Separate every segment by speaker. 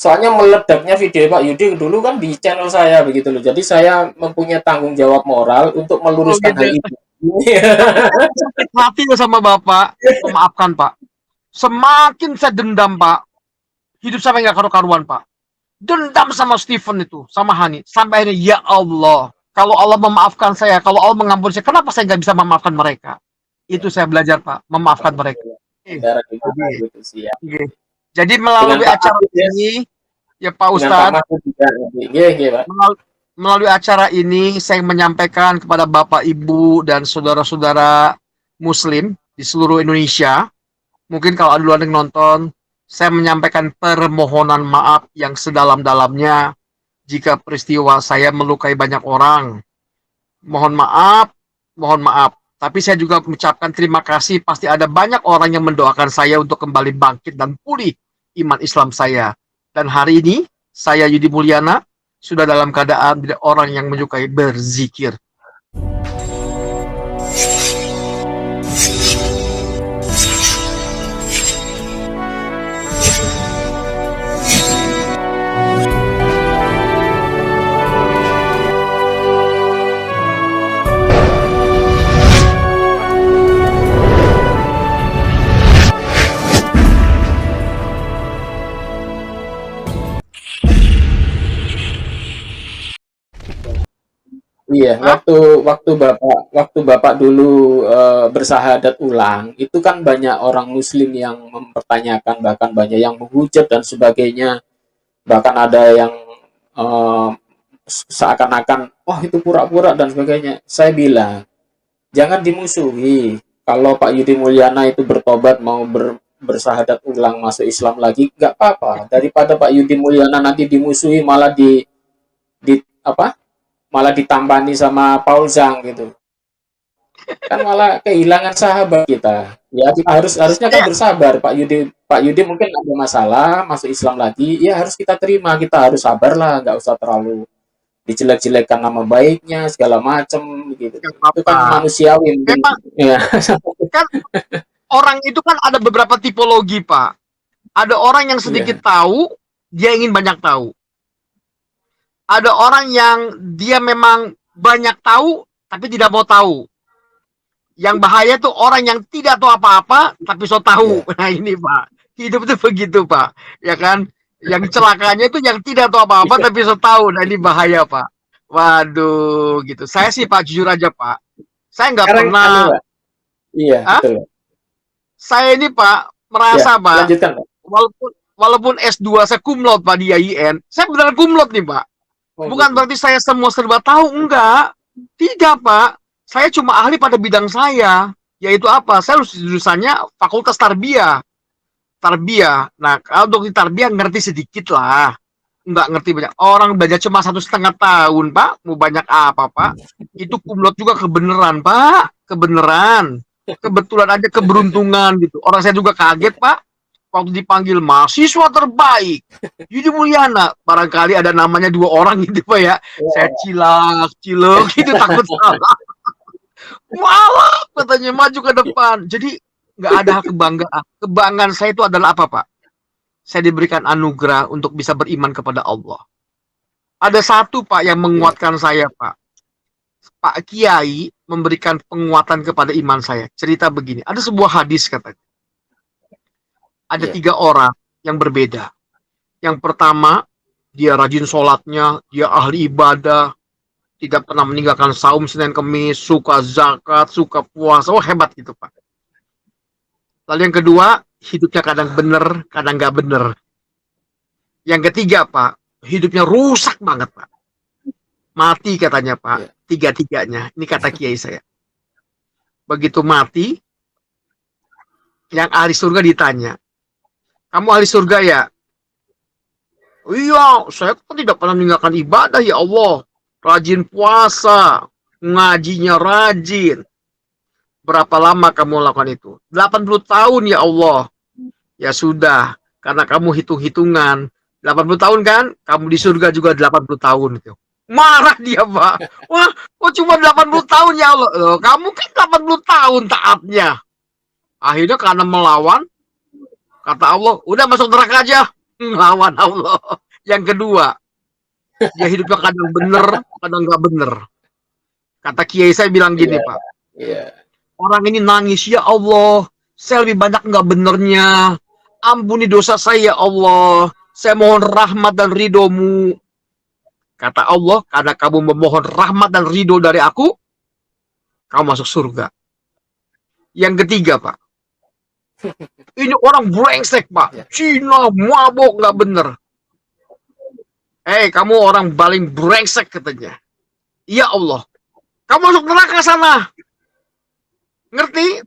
Speaker 1: Soalnya meledaknya video Pak Yudi dulu kan di channel saya begitu loh. Jadi saya mempunyai tanggung jawab moral untuk
Speaker 2: Oh
Speaker 1: meluruskan
Speaker 2: gitu.
Speaker 1: hal itu.
Speaker 2: Tapi saya sakit hati loh sama Bapak. Memaafkan Pak. Semakin saya dendam Pak, hidup saya nggak karu-karuan Pak. Dendam sama Stephen itu, sama Hani. Sampai akhirnya, ya Allah, kalau Allah memaafkan saya, kalau Allah mengampuni saya, kenapa saya nggak bisa memaafkan mereka? Itu saya belajar Pak, memaafkan mereka. Eh,
Speaker 1: Saudara gimana
Speaker 2: Jadi,
Speaker 1: gitu sih ya.
Speaker 2: jadi
Speaker 1: Dengan
Speaker 2: melalui
Speaker 1: Pak
Speaker 2: acara
Speaker 1: Mahfud ya,
Speaker 2: ini, ya Pak
Speaker 1: dengan Pak
Speaker 2: Ustadz,
Speaker 1: Mahfud juga. Iya, iya Pak.
Speaker 2: melalui acara ini saya menyampaikan kepada Bapak, Ibu, dan saudara-saudara Muslim di seluruh Indonesia. Mungkin kalau ada luar yang nonton, saya menyampaikan permohonan maaf yang sedalam-dalamnya jika peristiwa saya melukai banyak orang. Mohon maaf, mohon maaf. Tapi saya juga mengucapkan terima kasih. Pasti ada banyak orang yang mendoakan saya untuk kembali bangkit dan pulih iman Islam saya. Dan hari ini, saya Yudi Mulyana sudah dalam keadaan menjadi orang yang menyukai berzikir.
Speaker 1: Iya,
Speaker 2: Hah?
Speaker 1: waktu Bapak dulu bersahadat ulang, itu kan banyak orang Muslim yang mempertanyakan, bahkan banyak yang menghujat dan sebagainya. Bahkan ada yang eh, seakan-akan, oh itu pura-pura dan sebagainya. Saya bilang, jangan dimusuhi. Kalau Pak Yudi Mulyana itu bertobat mau bersahadat ulang masuk Islam lagi, nggak apa-apa. Daripada Pak Yudi Mulyana nanti dimusuhi malah di apa? Malah ditampani sama Paul Zhang gitu. Kan malah kehilangan sahabat kita. Ya kita harusnya kan
Speaker 2: Saya,
Speaker 1: bersabar. Pak Yudi mungkin ada masalah masuk Islam lagi, ya harus kita terima. Kita harus sabar lah, nggak usah terlalu dijelek-jelekan nama baiknya segala macam gitu.
Speaker 2: nggak
Speaker 1: Itu kan
Speaker 2: apa-apa.
Speaker 1: manusiawi mungkin.
Speaker 2: Memang
Speaker 1: Ya.
Speaker 2: kan orang itu kan ada beberapa tipologi, Pak. Ada orang yang sedikit
Speaker 1: Iya.
Speaker 2: tahu, dia ingin banyak tahu. Ada orang yang dia memang banyak tahu, tapi tidak mau tahu. Yang bahaya tuh orang yang tidak tahu apa-apa, tapi so tahu.
Speaker 1: Iya.
Speaker 2: Nah ini Pak, hidup tuh begitu Pak. Ya kan? Yang celakanya itu yang tidak tahu apa-apa,
Speaker 1: Iya.
Speaker 2: tapi so tahu. Nah ini bahaya Pak. Waduh, gitu. Saya sih Pak, jujur aja Pak. Saya nggak
Speaker 1: Sekarang anu
Speaker 2: pernah,
Speaker 1: Pak. Iya,
Speaker 2: ah,
Speaker 1: betul.
Speaker 2: saya ini Pak,
Speaker 1: Ya,
Speaker 2: merasa Pak,
Speaker 1: lanjutkan Pak.
Speaker 2: walaupun S2 saya kumlot Pak di IAIN, saya beneran kumlot nih Pak.
Speaker 1: Oh
Speaker 2: Bukan
Speaker 1: gitu.
Speaker 2: berarti saya semua serba tahu, enggak. Tidak, Pak. Saya cuma ahli pada bidang saya, yaitu apa? Saya jurusannya Fakultas Tarbiyah. Tarbiyah. Nah, kalau untuk di Tarbiyah ngerti sedikit lah. Enggak ngerti banyak. Orang belajar cuma 1,5 tahun, Pak. Mau banyak apa, Pak? Itu kumlot juga kebenaran, Pak. Kebenaran. Kebetulan aja keberuntungan gitu. Orang saya juga kaget, Pak, waktu dipanggil mahasiswa terbaik Yudi Mulyana, barangkali ada namanya 2 orang gitu Pak ya. Saya
Speaker 1: Ya,
Speaker 2: cilak cilok gitu takut salah, malah katanya maju ke depan. Jadi nggak ada kebanggaan. Kebanggaan saya itu adalah apa Pak? Saya diberikan anugerah untuk bisa beriman kepada Allah. Ada satu Pak yang
Speaker 1: ya,
Speaker 2: menguatkan saya Pak. Pak Kiai memberikan penguatan kepada iman saya. Cerita begini, ada sebuah hadis katanya. Ada
Speaker 1: ya,
Speaker 2: 3 orang yang berbeda. Yang pertama, dia rajin sholatnya, dia ahli ibadah, tidak pernah meninggalkan saum Senin Kemis, suka zakat, suka puasa. Oh hebat gitu Pak. Lalu yang kedua, hidupnya kadang benar, kadang nggak benar. Yang ketiga Pak, hidupnya rusak banget Pak. Mati katanya Pak,
Speaker 1: ya.
Speaker 2: tiga-tiganya. Ini kata kiai saya. Begitu mati, yang ahli surga ditanya, kamu ahli surga ya? Iya, saya kan tidak pernah meninggalkan ibadah ya Allah. Rajin puasa, ngajinya rajin. Berapa lama kamu lakukan itu? 80 tahun ya Allah. Ya sudah, karena kamu hitung-hitungan. 80 tahun kan? Kamu di surga juga 80 tahun itu. Marah dia, Pak. Wah, kok cuma 80 tahun ya Allah? Loh, kamu kan 80 tahun taatnya. Akhirnya karena melawan, kata Allah, udah masuk neraka aja. Ngelawan Allah. Yang kedua, dia hidupnya kadang bener, kadang nggak bener. Kata kiai saya bilang gini,
Speaker 1: Iya,
Speaker 2: Pak.
Speaker 1: iya.
Speaker 2: Orang ini nangis, ya Allah, saya lebih banyak nggak benernya. Ampuni dosa saya, ya Allah. Saya mohon rahmat dan ridhomu. Kata Allah, karena kamu memohon rahmat dan ridho dari aku, kamu masuk surga. Yang ketiga, Pak. Ini orang brengsek, Pak.
Speaker 1: Ya.
Speaker 2: Cina, mabok, nggak bener. Kamu orang paling brengsek, katanya. Ya Allah, kamu masuk neraka sana. Ngerti?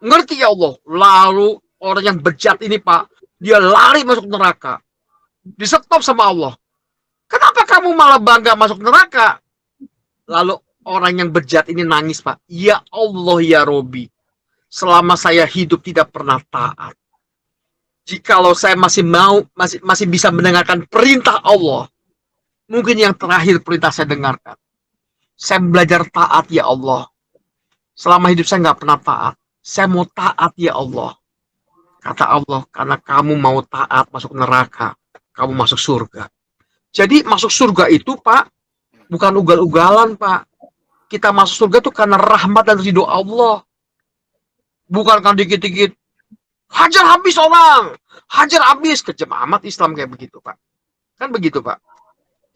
Speaker 2: Ngerti, ya Allah. Lalu orang yang bejat ini, Pak, dia lari masuk neraka. Di stop sama Allah. Kenapa kamu malah bangga masuk neraka? Lalu orang yang bejat ini nangis, Pak. Ya Allah, ya Robi. Selama saya hidup tidak pernah taat. Jikalau saya masih bisa mendengarkan perintah Allah, mungkin yang terakhir perintah saya dengarkan. Saya belajar taat, ya Allah. Selama hidup saya nggak pernah taat. Saya mau taat, ya Allah. Kata Allah, karena kamu mau taat masuk neraka, kamu masuk surga. Jadi masuk surga itu, Pak, bukan ugal-ugalan, Pak. Kita masuk surga itu karena rahmat dan ridho Allah. Bukan kan dikit-dikit hajar habis orang, hajar habis. Kejam amat Islam kayak begitu, Pak. Kan begitu, Pak.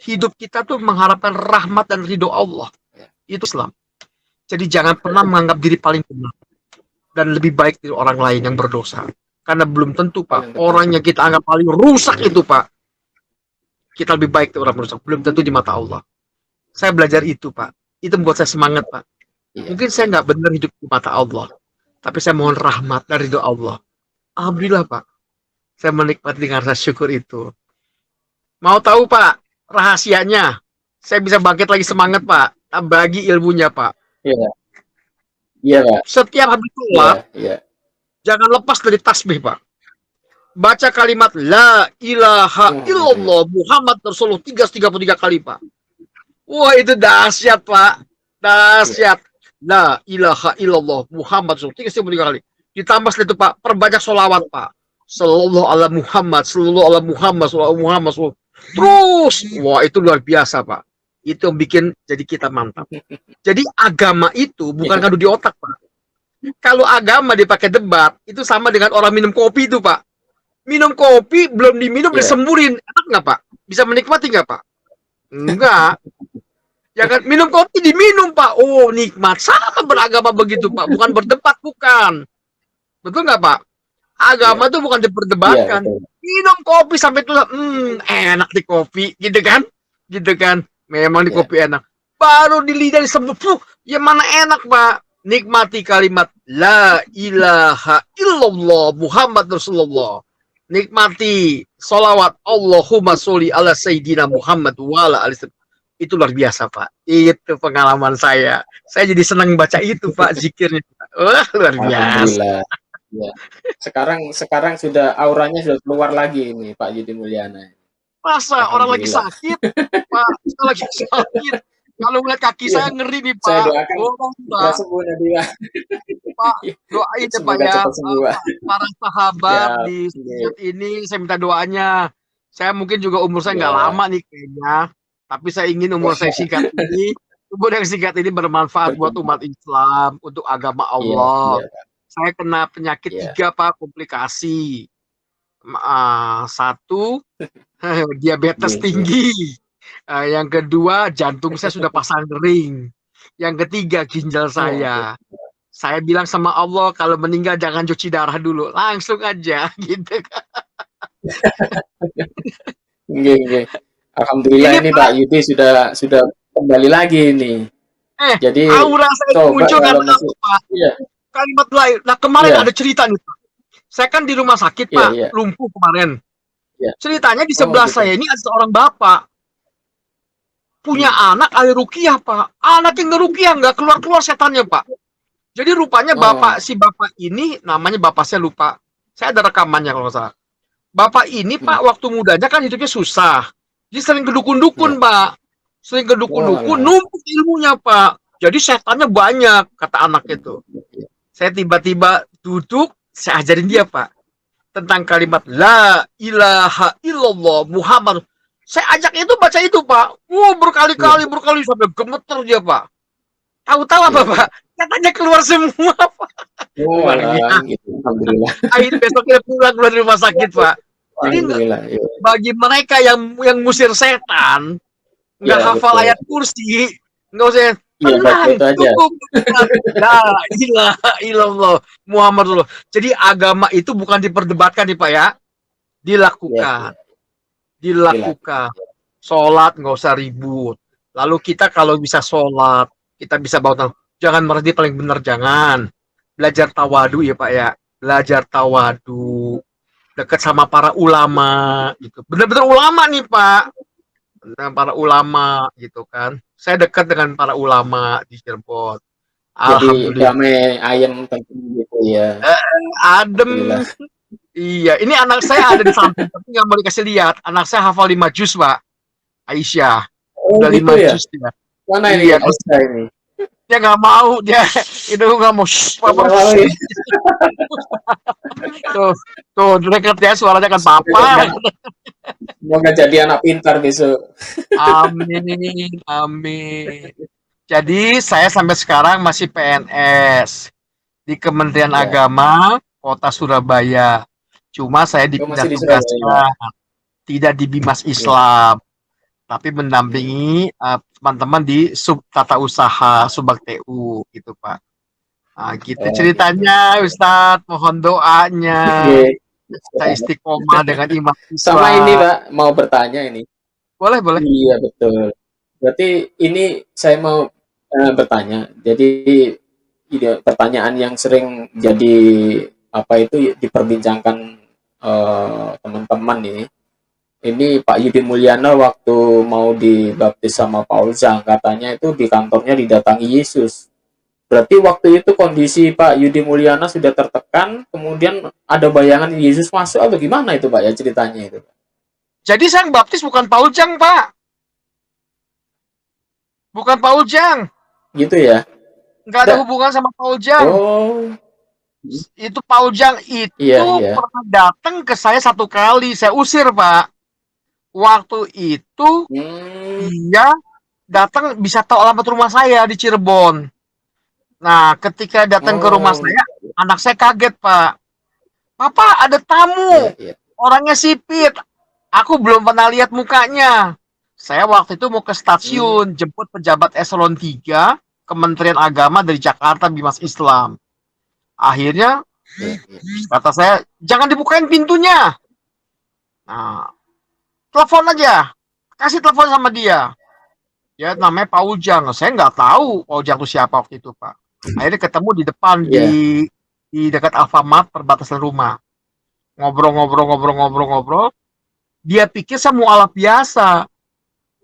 Speaker 2: Hidup kita tuh mengharapkan rahmat dan ridho Allah. Itu Islam. Jadi jangan pernah menganggap diri paling benar dan lebih baik dari orang lain yang berdosa. Karena belum tentu, Pak. Orang yang kita anggap paling rusak itu, Pak, kita lebih baik dari orang rusak. Belum tentu di mata Allah. Saya belajar itu, Pak. Itu membuat saya semangat, Pak. Mungkin saya nggak benar hidup di mata Allah. Tapi saya mohon rahmat dari ridho Allah. Alhamdulillah, Pak. Saya menikmati dengan rasa syukur itu. Mau tahu, Pak, rahasianya? Saya bisa bangkit lagi semangat, Pak. Bagi ilmunya, Pak.
Speaker 1: Iya. Iya, Pak.
Speaker 2: Setiap habis
Speaker 1: Iya,
Speaker 2: sholat,
Speaker 1: iya.
Speaker 2: jangan lepas dari tasbih, Pak. Baca kalimat La ilaha illallah Muhammad Rasulullah 333 kali, Pak. Wah, itu dahsyat, Pak. Dahsyat. La ilaha illallah Muhammad Rasulullah 333 kali. Ditambah setelah itu, Pak, perbanyak sholawat, Pak. Sallallahu ala Muhammad, sallallahu ala Muhammad, sallallahu ala Muhammad, sallallahu. Terus, wah, itu luar biasa, Pak. Itu yang bikin jadi kita mantap. Jadi agama itu bukan ngadu di otak, Pak. Kalau agama dipakai debat, itu sama dengan orang minum kopi itu, Pak. Minum kopi, belum diminum, disemburin. Enak nggak, Pak? Bisa menikmati nggak, Pak? Enggak. Jangan minum kopi, diminum, Pak. Oh, nikmat. Sama beragama begitu, Pak. Bukan berdebat, bukan. Betul nggak, Pak? Agama itu bukan diperdebatkan. Minum kopi sampai tuh, enak di kopi, gitu kan? Gitu kan? Memang di kopi enak. Baru di lidah disebut, ya mana enak, Pak. Nikmati kalimat La ilaha illallah Muhammad Rasulullah. Nikmati solawat Allahumma sholli ala Sayyidina Muhammad wa ala alihi. Itu luar biasa, Pak. Itu pengalaman saya. Saya jadi senang baca itu, Pak, zikirnya. Wah, luar biasa.
Speaker 1: Ya. Sekarang sudah auranya sudah keluar lagi ini, Pak Yudi Mulyana.
Speaker 2: Masa orang lagi sakit, Pak, saya lagi sakit. Kalau ngeliat kaki saya ngeri nih, Pak.
Speaker 1: Saya doakan Pak. Sembuh nanti, Pak.
Speaker 2: Pak, doain ya, Pak, ya. Para sahabat di saat ini, saya minta doanya. Saya mungkin juga umur saya nggak lama nih kayaknya. Tapi saya ingin umur saya singkat ini, umur yang singkat ini bermanfaat buat umat Islam, untuk agama Allah. Saya kena penyakit 3, Pak, komplikasi. 1, diabetes tinggi. Yang kedua, jantung saya sudah pasang ring. Yang ketiga, ginjal saya. Saya bilang sama Allah, kalau meninggal jangan cuci darah dulu, langsung aja, gitu.
Speaker 1: Alhamdulillah ini Pak Yudi sudah kembali lagi ini. Jadi
Speaker 2: aura saya muncul karena Pak. Kalimat lain. Nah, kemarin ada cerita nih, Pak. Saya kan di rumah sakit, Pak, lumpuh kemarin. Ceritanya di sebelah saya ini ada seorang bapak punya anak ahli ruqyah, Pak. Anak yang ngeruqyah, nggak keluar-keluar setannya, Pak. Jadi rupanya si bapak ini, namanya bapak saya lupa. Saya ada rekamannya kalau nggak salah. Bapak ini, Pak, waktu mudanya kan hidupnya susah. Jadi sering kedukun-dukun, Pak. Sering kedukun-dukun, numpuk ilmunya, Pak. Jadi setannya banyak, kata anak itu. Saya tiba-tiba duduk, saya ajarin dia, Pak. tentang kalimat la ilaha illallah Muhammad. Saya ajak itu baca itu, Pak.
Speaker 1: Iya,
Speaker 2: Berkali-kali sampai gemeter dia, Pak. Tahu-tahu apa,
Speaker 1: iya,
Speaker 2: Pak?
Speaker 1: iya.
Speaker 2: Katanya keluar semua, Pak.
Speaker 1: Oh,
Speaker 2: Luar
Speaker 1: alah,
Speaker 2: biasa.
Speaker 1: gitu. Alhamdulillah.
Speaker 2: Akhirnya besoknya pulang dari rumah sakit, Pak. Jadi
Speaker 1: Alhamdulillah, iya.
Speaker 2: bagi mereka yang musir setan, nggak
Speaker 1: Iya,
Speaker 2: hafal
Speaker 1: betul.
Speaker 2: ayat kursi, nggak usah
Speaker 1: Iya, baca
Speaker 2: tenang,
Speaker 1: itu aja.
Speaker 2: cukup Ustaz. La ilaha illallah Muhammad Rasulullah. Jadi agama itu bukan diperdebatkan nih Pak ya,
Speaker 1: Iya,
Speaker 2: dilakukan,
Speaker 1: iya. Dilakukan.
Speaker 2: dilakukan. Sholat nggak usah ribut. Lalu kita kalau bisa sholat, kita bisa bawa jangan meredi paling benar jangan. Belajar tawadu ya Pak ya, belajar tawadu, dekat sama para ulama gitu. Benar-benar ulama nih Pak, dengan para ulama gitu kan. Saya dekat dengan para ulama di Cirebon.
Speaker 1: Jadi
Speaker 2: Alhamdulillah.
Speaker 1: damai ayem tentunya gitu ya.
Speaker 2: Adem.
Speaker 1: Alhamdulillah.
Speaker 2: Iya, ini anak saya ada di samping, tapi nggak mau dikasih lihat. Anak saya hafal 5 juz, Pak. Aisyah.
Speaker 1: Oh
Speaker 2: Udah
Speaker 1: gitu
Speaker 2: 5
Speaker 1: ya?
Speaker 2: juz dia.
Speaker 1: Mana ini
Speaker 2: Iya,
Speaker 1: Aisyah ini?
Speaker 2: dia nggak mau. Dia itu nggak mau. Shh,
Speaker 1: Nggak
Speaker 2: papa.
Speaker 1: mau
Speaker 2: Shh.
Speaker 1: ya?
Speaker 2: Tuh, tuh, dekat ya suaranya kan
Speaker 1: Semoga
Speaker 2: papa.
Speaker 1: jadi, semoga jadi anak pintar besok.
Speaker 2: Amin, amin. Jadi saya sampai sekarang masih PNS di Kementerian
Speaker 1: Ya,
Speaker 2: Agama Kota Surabaya. Cuma saya
Speaker 1: oh,
Speaker 2: dipindah
Speaker 1: masih di Surabaya.
Speaker 2: tugaskan, tidak di Bimas
Speaker 1: Ya,
Speaker 2: Islam, tapi
Speaker 1: ya.
Speaker 2: mendampingi teman-teman di sub tata usaha Subak TU gitu Pak. Nah, gitu
Speaker 1: Oh gitu.
Speaker 2: ceritanya Ustadz, mohon doanya.
Speaker 1: Oke.
Speaker 2: Saya istiqomah dengan iman
Speaker 1: Sama ini
Speaker 2: Islam.
Speaker 1: Pak, mau bertanya ini.
Speaker 2: Boleh, boleh.
Speaker 1: Iya betul. Berarti ini saya mau bertanya. Jadi pertanyaan yang sering jadi apa itu diperbincangkan teman-teman ini. Ini Pak Yudi Mulyana waktu mau dibaptis sama Paul Zhang katanya itu di kantornya didatangi Yesus. Berarti waktu itu kondisi Pak Yudi Mulyana sudah tertekan, kemudian ada bayangan Yesus masuk atau gimana itu Pak ya ceritanya itu?
Speaker 2: Jadi saya yang baptis bukan Paul Jang, Pak. Bukan Paul Jang.
Speaker 1: Gitu ya?
Speaker 2: Nggak ada
Speaker 1: Enggak.
Speaker 2: hubungan sama Paul Jang.
Speaker 1: Oh,
Speaker 2: Itu Paul Jang
Speaker 1: iya
Speaker 2: itu
Speaker 1: iya.
Speaker 2: pernah datang ke saya 1 kali. Saya usir, Pak. Waktu itu
Speaker 1: Hmm,
Speaker 2: dia datang bisa tahu alamat rumah saya di Cirebon. Nah, ketika datang ke rumah
Speaker 1: oh,
Speaker 2: saya, anak saya kaget, Pak. Papa, ada
Speaker 1: iya
Speaker 2: tamu.
Speaker 1: iya.
Speaker 2: Orangnya sipit. Aku belum pernah lihat mukanya. Saya waktu itu mau ke
Speaker 1: Hmm,
Speaker 2: stasiun, jemput pejabat eselon 3 Kementerian Agama dari Jakarta Bimas Islam. Akhirnya,
Speaker 1: iya iya.
Speaker 2: kata saya, jangan dibukain pintunya. Nah, telepon aja. Kasih telepon sama dia. Ya, namanya Pak Ujang. Saya nggak tahu Pak Ujang itu siapa waktu itu, Pak. Akhirnya ketemu di depan
Speaker 1: Iya.
Speaker 2: di dekat Alfamart perbatasan rumah. Ngobrol. Dia pikir saya mualaf biasa.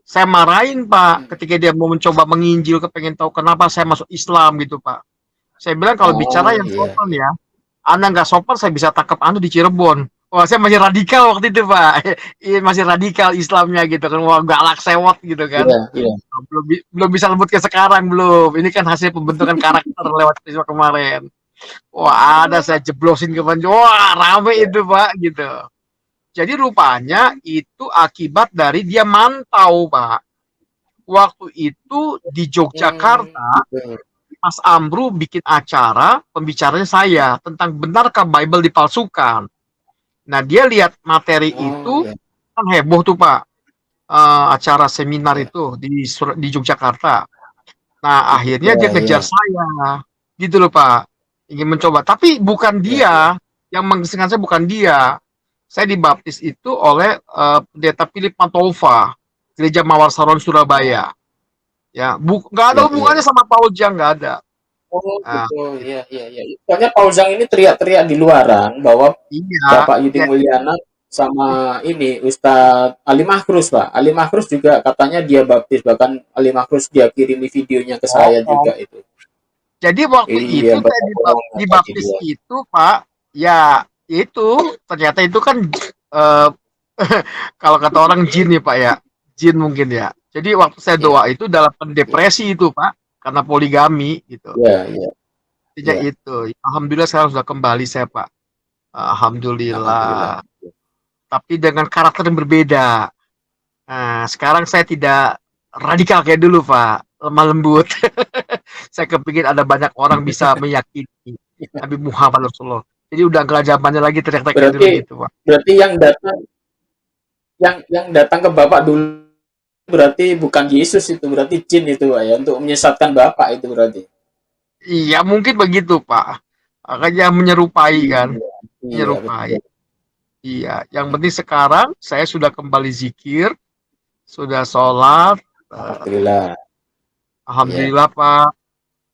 Speaker 2: Saya marahin Pak ketika dia mau mencoba menginjil, kepengen tahu kenapa saya masuk Islam gitu Pak. Saya bilang kalau bicara
Speaker 1: Oh,
Speaker 2: yang
Speaker 1: iya
Speaker 2: sopan
Speaker 1: iya.
Speaker 2: ya, Anda nggak sopan saya bisa tangkap Anda di Cirebon. Wah saya masih radikal waktu itu Pak, iya masih radikal Islamnya gitu kan, wah galak sewot gitu kan.
Speaker 1: Iya iya.
Speaker 2: Belum bisa lembut ke sekarang belum. Ini kan hasil pembentukan karakter lewat peristiwa kemarin. Wah ada saya jeblosin ke Banjo, wah rame
Speaker 1: Iya.
Speaker 2: itu Pak gitu. Jadi rupanya itu akibat dari dia mantau Pak. Waktu itu di Yogyakarta,
Speaker 1: Gitu.
Speaker 2: Mas Amru bikin acara, pembicaranya saya tentang benarkah Bible dipalsukan. Nah, dia lihat materi
Speaker 1: Oh,
Speaker 2: itu
Speaker 1: iya
Speaker 2: kan heboh tuh Pak. Acara seminar
Speaker 1: iya.
Speaker 2: itu di Yogyakarta. Nah, akhirnya
Speaker 1: Iya
Speaker 2: dia
Speaker 1: iya.
Speaker 2: ngejar saya. Gitu loh Pak. Ingin mencoba, tapi bukan
Speaker 1: Iya iya.
Speaker 2: dia yang mengisengkan saya, bukan dia. Saya dibaptis itu oleh Pendeta Philip Mantolva, Gereja Mawar Saron
Speaker 1: Oh,
Speaker 2: Surabaya. Ya, nggak ada
Speaker 1: iya iya.
Speaker 2: hubungannya sama Paul Jang, nggak ada.
Speaker 1: Oh
Speaker 2: Nah,
Speaker 1: gitu, iya iya iya. Soalnya Pauzang ini teriak-teriak di luaran bahwa
Speaker 2: iya,
Speaker 1: Bapak Yudi
Speaker 2: ya,
Speaker 1: Mulyana sama ini Ustadz Ali Mahrus, Pak. Ali Mahrus juga katanya dia baptis, bahkan Ali Mahrus dia kirimi videonya ke saya
Speaker 2: bohong.
Speaker 1: juga itu.
Speaker 2: Jadi waktu
Speaker 1: Iya,
Speaker 2: itu saya
Speaker 1: Bapak bohong tadi
Speaker 2: dibaptis
Speaker 1: dia.
Speaker 2: itu, Pak, ya itu ternyata itu kan eh, kalau kata orang jin ya, Pak ya, jin mungkin ya. Jadi waktu saya
Speaker 1: Iya,
Speaker 2: doa itu dalam
Speaker 1: iya,
Speaker 2: pendepresi itu, Pak, karena poligami gitu.
Speaker 1: iya, iya,
Speaker 2: Intinya
Speaker 1: iya.
Speaker 2: itu. Alhamdulillah sekarang sudah kembali saya, Pak. Alhamdulillah.
Speaker 1: Alhamdulillah.
Speaker 2: Tapi dengan karakter yang berbeda. Nah, sekarang saya tidak radikal kayak dulu, Pak. Lemah lembut. Saya kepingin ada banyak orang bisa meyakini Nabi Muhammad Rasulullah. Jadi udah nggak zamannya lagi teriak-teriak kayak dulu
Speaker 1: Berarti
Speaker 2: gitu, Pak.
Speaker 1: berarti yang datang ke Bapak dulu berarti bukan Yesus itu, berarti jin itu, Pak, ya, untuk menyesatkan Bapak itu berarti.
Speaker 2: Iya, mungkin begitu, Pak. Makanya menyerupai kan,
Speaker 1: Iya, iya
Speaker 2: menyerupai.
Speaker 1: betul.
Speaker 2: Iya, yang penting sekarang saya sudah kembali zikir, sudah sholat, eh,
Speaker 1: Alhamdulillah. Iya.
Speaker 2: alhamdulillah Pak.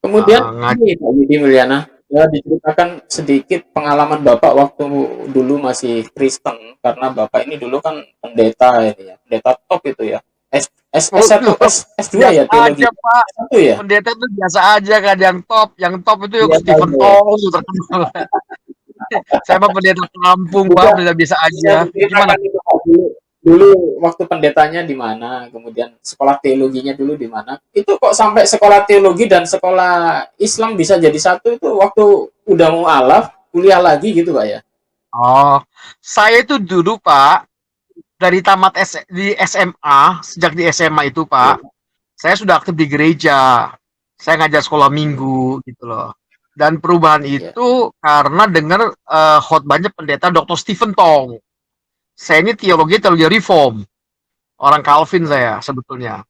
Speaker 1: Kemudian
Speaker 2: Ngaji.
Speaker 1: ini Pak Yudi Mulyana, ya, diceritakan sedikit pengalaman Bapak waktu dulu masih Kristen, karena Bapak ini dulu kan pendeta ini ya, pendeta top itu ya.
Speaker 2: Oh,
Speaker 1: S1, S2
Speaker 2: biasa
Speaker 1: ya teologi.
Speaker 2: aja Pak.
Speaker 1: S1 ya?
Speaker 2: Pendeta itu biasa aja kan, yang top itu yang
Speaker 1: Biasa
Speaker 2: Stephen
Speaker 1: aja ya.
Speaker 2: Tong itu terkenal. Saya mah pendeta kampung Pak,
Speaker 1: Bisa
Speaker 2: pendeta biasa
Speaker 1: bisa
Speaker 2: aja. Gimana?
Speaker 1: diceritakan itu Pak, dulu waktu pendetanya di mana, kemudian sekolah teologinya dulu di mana. Itu kok sampai sekolah teologi dan sekolah Islam bisa jadi satu, itu waktu udah mau alaf, kuliah lagi gitu Pak ya?
Speaker 2: Oh, saya itu dulu Pak, dari tamat di SMA, sejak di SMA itu
Speaker 1: Iya,
Speaker 2: Pak, saya sudah aktif di gereja. Saya ngajar sekolah
Speaker 1: hmm,
Speaker 2: minggu gitu loh. Dan perubahan
Speaker 1: iya,
Speaker 2: itu karena dengar khotbahnya pendeta Dr. Stephen Tong. Saya ini teologi reform, orang Calvin
Speaker 1: iya,
Speaker 2: saya sebetulnya.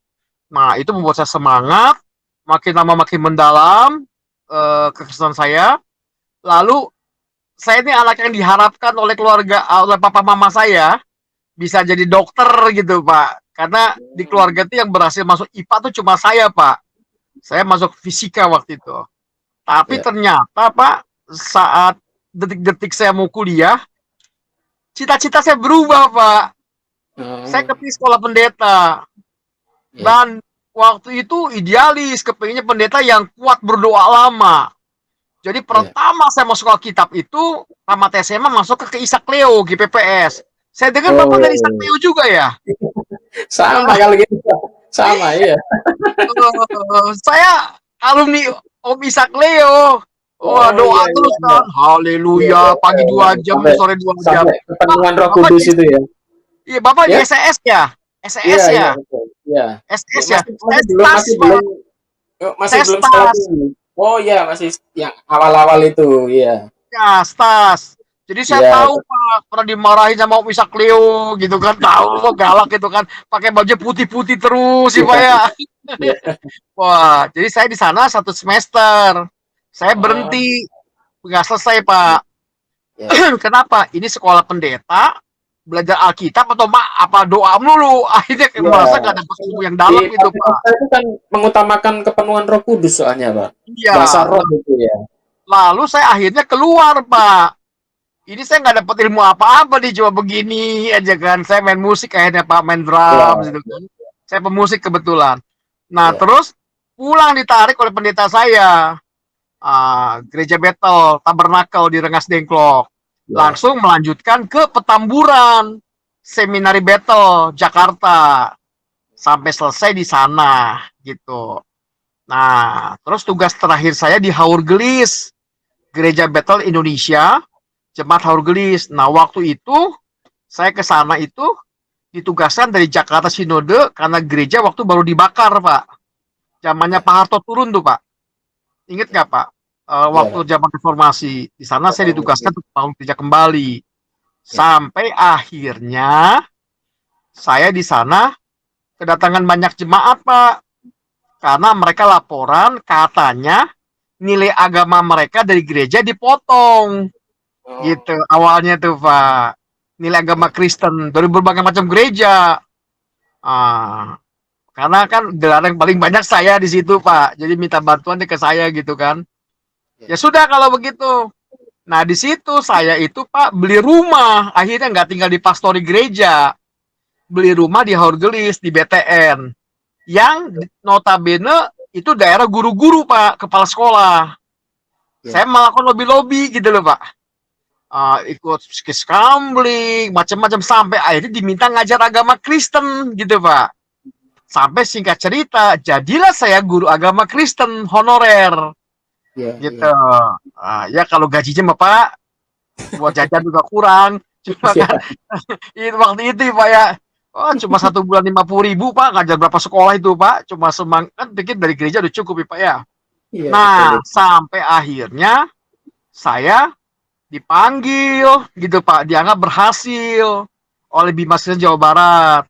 Speaker 2: Nah, itu membuat saya semangat, makin lama makin mendalam kekristenan saya. Lalu saya ini anak yang diharapkan oleh keluarga, oleh papa mama saya bisa jadi dokter gitu, Pak. Karena di
Speaker 1: hmm,
Speaker 2: keluarga itu yang berhasil masuk IPA tuh cuma saya, Pak. Saya masuk fisika waktu itu. Tapi
Speaker 1: iya,
Speaker 2: ternyata, Pak, saat detik-detik saya mau kuliah, cita-cita saya berubah, Pak. Saya
Speaker 1: oh,
Speaker 2: kepilih sekolah pendeta.
Speaker 1: iya,
Speaker 2: Dan waktu itu idealis, kepinginnya pendeta yang kuat berdoa lama. Jadi
Speaker 1: iya.
Speaker 2: pertama saya masuk Alkitab itu, tamat SMA masuk ke Isak Leo, GPPS. Saya dengar Bapak dari Isak
Speaker 1: Oh,
Speaker 2: Leo juga ya?
Speaker 1: sama kalau gitu, sama iya.
Speaker 2: Saya alumni Om Isak Leo. Wah,
Speaker 1: Oh
Speaker 2: doa
Speaker 1: iya, iya,
Speaker 2: terus
Speaker 1: iya,
Speaker 2: kan.
Speaker 1: iya, iya,
Speaker 2: Haleluya, pagi 2
Speaker 1: iya.
Speaker 2: jam,
Speaker 1: Sampai
Speaker 2: sore 2 jam.
Speaker 1: sampai
Speaker 2: Pak,
Speaker 1: kepenuhan Roh
Speaker 2: Bapak
Speaker 1: Kudus
Speaker 2: di,
Speaker 1: itu ya.
Speaker 2: iya, Bapak di
Speaker 1: Ya,
Speaker 2: SES ya?
Speaker 1: iya,
Speaker 2: SES
Speaker 1: iya
Speaker 2: ya?
Speaker 1: betul. Iya. Ya,
Speaker 2: SES ya?
Speaker 1: masih
Speaker 2: Saya
Speaker 1: masih belum
Speaker 2: stas,
Speaker 1: masih
Speaker 2: Pak.
Speaker 1: belum masih
Speaker 2: Saya
Speaker 1: belum sekolah
Speaker 2: stas.
Speaker 1: tinggi. Oh iya, masih yang awal-awal itu, iya.
Speaker 2: Ya, stas. Jadi saya
Speaker 1: Iya,
Speaker 2: tahu Pak, pernah dimarahin sama Om Isak Leo gitu kan, tahu kok galak gitu kan, pakai baju putih-putih terus sih Pak
Speaker 1: iya,
Speaker 2: ya.
Speaker 1: iya.
Speaker 2: Wah, jadi saya di sana 1 semester. Saya
Speaker 1: Oh,
Speaker 2: berhenti, nggak selesai Pak.
Speaker 1: iya.
Speaker 2: Kenapa? Ini sekolah pendeta, belajar Alkitab atau apa doa melulu. Akhirnya kayak merasa
Speaker 1: Iya.
Speaker 2: nggak dapat ilmu yang
Speaker 1: Di
Speaker 2: dalam gitu Pak.
Speaker 1: Pentakosta itu kan mengutamakan kepenuhan Roh Kudus soalnya, Pak. Bahasa
Speaker 2: Iya.
Speaker 1: roh itu ya.
Speaker 2: Lalu saya akhirnya keluar Pak. Ini saya nggak dapat ilmu apa-apa nih, cuma begini aja kan. Saya main musik akhirnya Pak, main drum
Speaker 1: Iya,
Speaker 2: gitu kan. Saya pemusik kebetulan. Nah,
Speaker 1: iya,
Speaker 2: terus pulang ditarik oleh pendeta saya. Gereja Battle, Tabernakel di Rengas Dengklok.
Speaker 1: iya.
Speaker 2: Langsung melanjutkan ke Petamburan, Seminari Battle, Jakarta. Sampai selesai di sana gitu. Nah, terus tugas terakhir saya di Haurgelis, Gereja Battle Indonesia, Jemaat Haurgelis. Nah, waktu itu saya ke sana itu ditugaskan dari Jakarta Sinode karena gereja waktu baru dibakar, Pak. Zamannya
Speaker 1: Iya,
Speaker 2: Pak Harto turun tuh, Pak. Ingat nggak, Pak?
Speaker 1: iya,
Speaker 2: Waktu
Speaker 1: Pak.
Speaker 2: zaman reformasi. Di sana saya
Speaker 1: Reformasi.
Speaker 2: ditugaskan untuk bangun gereja kembali.
Speaker 1: Iya.
Speaker 2: Sampai akhirnya saya di sana kedatangan banyak jemaat, Pak. Karena mereka laporan katanya nilai agama mereka dari gereja dipotong.
Speaker 1: Oh,
Speaker 2: Gitu awalnya tuh Pak. Nilai agama
Speaker 1: iya,
Speaker 2: Kristen dari berbagai macam gereja. Ah, karena kan gelar yang paling banyak saya di situ Pak. Jadi minta bantuan ke saya gitu kan.
Speaker 1: iya.
Speaker 2: Ya sudah kalau begitu. Nah di situ saya itu Pak beli rumah. Akhirnya nggak tinggal di pastori gereja. Beli rumah di Haurgelis di BTN. Yang notabene itu daerah guru-guru Pak, kepala sekolah. Saya
Speaker 1: Iya.
Speaker 2: melakukan lobby-lobby gitu loh Pak. Ikut skambling, macam-macam sampai akhirnya diminta ngajar agama Kristen gitu Pak. Sampai singkat cerita, jadilah saya guru agama Kristen honorer
Speaker 1: Iya,
Speaker 2: gitu.
Speaker 1: iya.
Speaker 2: Ya kalau gajinya Bapak buat jajan juga kurang. Cuma
Speaker 1: Iya,
Speaker 2: kan itu waktu itu Pak ya, oh, cuma 1 bulan 50.000 Pak, ngajar berapa sekolah itu Pak, cuma kan pikir dari gereja udah cukup ya Pak ya.
Speaker 1: iya betul
Speaker 2: Nah,
Speaker 1: itu.
Speaker 2: sampai akhirnya saya dipanggil gitu Pak, dianggap berhasil oleh Bima Kristen Jawa Barat.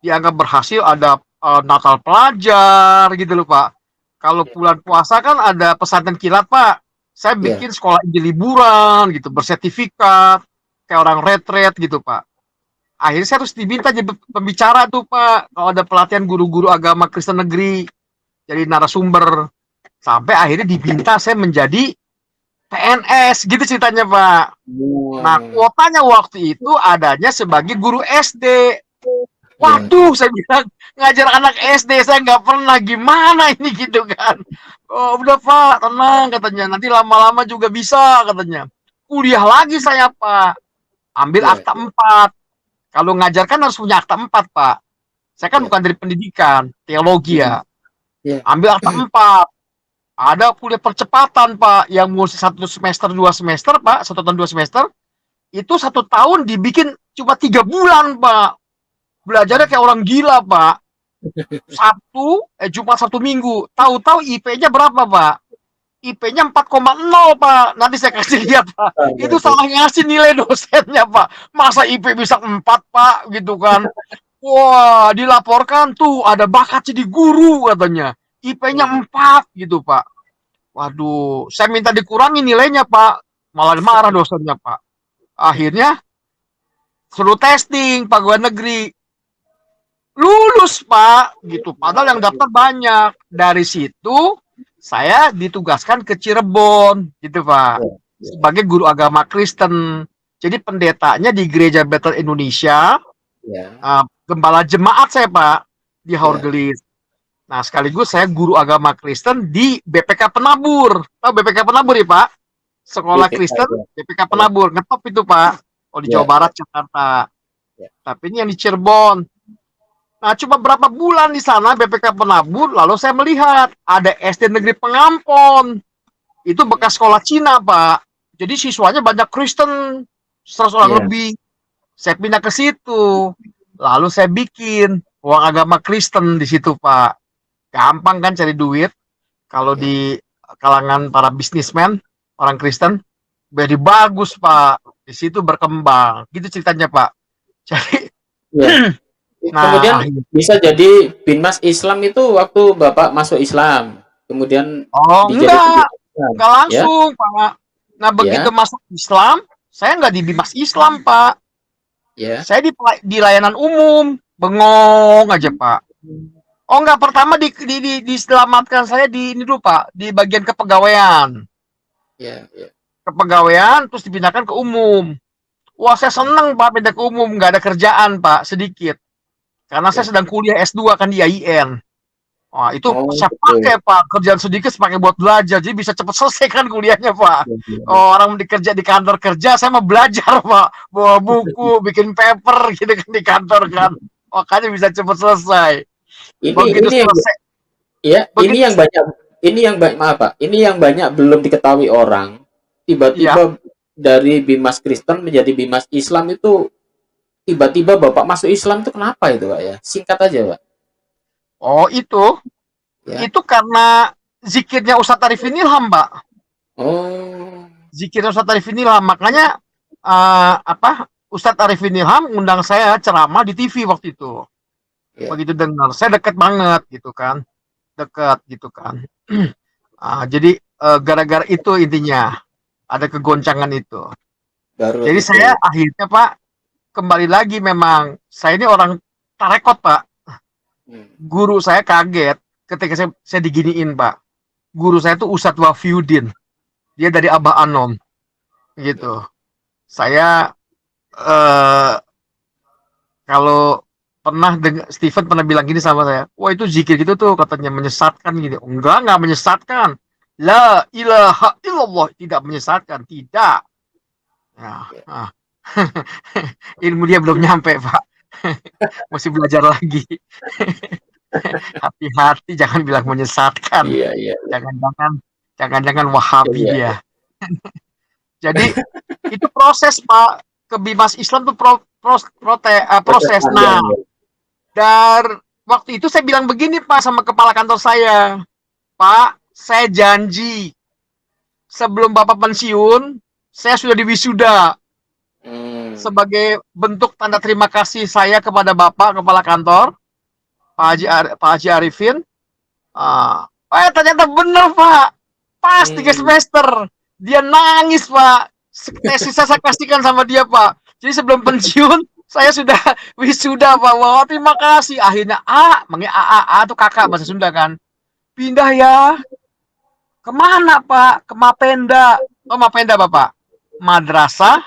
Speaker 2: Dianggap berhasil ada Natal pelajar gitu loh Pak. Kalau bulan puasa kan ada pesantren kilat Pak. Saya
Speaker 1: Iya,
Speaker 2: bikin sekolah Injil liburan gitu, bersertifikat, kayak orang retret gitu Pak. Akhirnya saya harus diminta jadi pembicara tuh Pak, kalau ada pelatihan guru-guru agama Kristen negeri, jadi narasumber. Sampai akhirnya diminta saya menjadi PNS gitu ceritanya Pak. Nah,
Speaker 1: oh,
Speaker 2: kuotanya waktu itu adanya sebagai guru SD.
Speaker 1: iya,
Speaker 2: Waduh, saya bilang ngajar anak SD saya nggak pernah, gimana ini gitu kan. Oh, udah Pak, tenang katanya. Nanti lama-lama juga bisa katanya. Kuliah lagi saya Pak. Ambil
Speaker 1: iya,
Speaker 2: akta 4. Kalau ngajar kan harus punya akta 4 Pak. Saya kan
Speaker 1: iya,
Speaker 2: bukan dari pendidikan, teologi
Speaker 1: mm,
Speaker 2: ya.
Speaker 1: iya,
Speaker 2: Ambil akta 4. Ada kuliah percepatan Pak, yang mesti 1 semester 2 semester Pak, 1 tahun 2 semester. Itu 1 tahun dibikin cuma 3 bulan Pak. Belajarnya kayak orang gila Pak. Jumat Sabtu Minggu. Tahu-tahu IP-nya berapa Pak? IP-nya 4,0 Pak. Nanti saya kasih lihat Pak. Itu
Speaker 1: waduh,
Speaker 2: salah ngasih nilai dosennya Pak. Masa IP bisa 4 Pak gitu kan. Wah, dilaporkan tuh ada bakat jadi guru katanya. IP-nya
Speaker 1: mm,
Speaker 2: 4 gitu Pak. Waduh, saya minta dikurangi nilainya Pak. Malah marah dosennya Pak. Akhirnya suruh testing pegawai negeri. Lulus Pak gitu. Padahal yang daftar banyak. Dari situ saya ditugaskan ke Cirebon gitu Pak.
Speaker 1: iya, iya,
Speaker 2: Sebagai guru agama Kristen. Jadi pendetanya di Gereja Bethel Indonesia,
Speaker 1: iya,
Speaker 2: gembala jemaat saya Pak di
Speaker 1: iya,
Speaker 2: Haurgelis. Nah, sekaligus saya guru agama Kristen di BPK Penabur. Tahu BPK Penabur ya Pak? Sekolah
Speaker 1: BPK,
Speaker 2: Kristen
Speaker 1: iya,
Speaker 2: BPK
Speaker 1: iya,
Speaker 2: Penabur. Ngetop itu Pak. Oh, di Jawa
Speaker 1: iya,
Speaker 2: Barat, Jakarta.
Speaker 1: iya,
Speaker 2: Tapi ini yang di Cirebon. Nah, cuma berapa bulan di sana BPK Penabur, lalu saya melihat ada SD Negeri Pengampon. Itu
Speaker 1: mm,
Speaker 2: bekas sekolah Cina, Pak. Jadi siswanya banyak Kristen, 100 orang
Speaker 1: iya,
Speaker 2: lebih. Saya pindah ke situ. Lalu saya bikin uang agama Kristen di situ, Pak. Gampang kan cari duit. Kalau
Speaker 1: iya,
Speaker 2: di kalangan para bisnismen, orang Kristen, jadi bagus, Pak. Di situ berkembang. Gitu ceritanya, Pak. Jadi,
Speaker 1: iya. Kemudian
Speaker 2: nah,
Speaker 1: bisa jadi Binmas Islam itu waktu Bapak masuk Islam, kemudian
Speaker 2: oh,
Speaker 1: dijadikan Binmas Islam,
Speaker 2: enggak
Speaker 1: ya?
Speaker 2: langsung, Pak. Nah, begitu
Speaker 1: Ya,
Speaker 2: masuk Islam, saya nggak di Bimas Islam, Pak.
Speaker 1: ya.
Speaker 2: Saya di layanan umum, bengong aja, Pak. Oh, enggak, pertama diselamatkan saya di ini dulu, Pak, di bagian kepegawaian.
Speaker 1: Ya, ya.
Speaker 2: Kepegawaian, terus dipindahkan ke umum. Wah, saya seneng, Pak, pindah ke umum. Nggak ada kerjaan, Pak, sedikit. Karena saya
Speaker 1: Ya.
Speaker 2: sedang kuliah S2 kan di IAIN. Wah, itu
Speaker 1: Oh,
Speaker 2: saya
Speaker 1: betul.
Speaker 2: pakai Pak, kerjaan sedikit pakai buat belajar, jadi bisa cepat selesai kan kuliahnya Pak.
Speaker 1: Ya, ya, ya.
Speaker 2: Oh, orang dikerja di kantor kerja, saya mau belajar Pak, bawa buku, bikin paper gitu kan di kantor kan, makanya bisa cepat selesai.
Speaker 1: Ini
Speaker 2: Begitu
Speaker 1: ini yang
Speaker 2: selesai,
Speaker 1: ya,
Speaker 2: begitu,
Speaker 1: ini yang banyak maaf Pak, ini yang banyak belum diketahui orang.
Speaker 2: ya.
Speaker 1: Tiba-tiba dari Bimas Kristen menjadi Bimas Islam itu tiba-tiba Bapak masuk Islam itu kenapa itu Pak ya? Singkat aja Pak.
Speaker 2: Oh
Speaker 1: Ya.
Speaker 2: itu karena zikirnya Ustadz Arifin Ilham Pak,
Speaker 1: Oh,
Speaker 2: zikirnya Ustadz Arifin Ilham, makanya apa Ustadz Arifin Ilham undang saya ceramah di TV waktu itu.
Speaker 1: ya.
Speaker 2: Begitu dengar, saya deket banget gitu kan, dekat gitu kan. Jadi gara-gara itu intinya ada kegoncangan itu.
Speaker 1: Baru
Speaker 2: Jadi
Speaker 1: itu.
Speaker 2: saya akhirnya Pak kembali lagi, memang saya ini orang tarekot Pak.
Speaker 1: Hmm.
Speaker 2: Guru saya kaget ketika saya diginiin Pak. Guru saya itu Ustadz Wafiuddin. Dia dari Abah Anom gitu. Saya eh, kalau pernah dengar Steven pernah bilang gini sama saya, wah itu zikir gitu tuh katanya menyesatkan gini. Enggak menyesatkan. La ilaha illallah, tidak menyesatkan, tidak. Nah,
Speaker 1: Ya.
Speaker 2: nah. Ilmu dia belum nyampe, Pak. Masih belajar lagi. Hati-hati jangan bilang menyesatkan.
Speaker 1: Iya, iya,
Speaker 2: Jangan-jangan Wahabi
Speaker 1: iya,
Speaker 2: dia.
Speaker 1: iya.
Speaker 2: Jadi itu proses Pak, ke Bimas Islam tuh
Speaker 1: Proses
Speaker 2: proses.
Speaker 1: panjang
Speaker 2: Nah,
Speaker 1: ya.
Speaker 2: dan waktu itu saya bilang begini Pak sama kepala kantor saya, Pak, saya janji sebelum Bapak pensiun, saya sudah diwisuda
Speaker 1: Hmm.
Speaker 2: sebagai bentuk tanda terima kasih saya kepada Bapak kepala kantor, Pak Haji Arifin. Ternyata bener Pak, pas 3 semester dia nangis Pak. Tesis saya kasihkan sama dia Pak. Jadi sebelum pensiun saya sudah wisuda Pak. Wah, terima kasih. Akhirnya manggil A itu kakak bahasa Sunda kan. Pindah ya. Kemana Pak? Ke Mapenda. Oh, Mapenda Bapak. Madrasah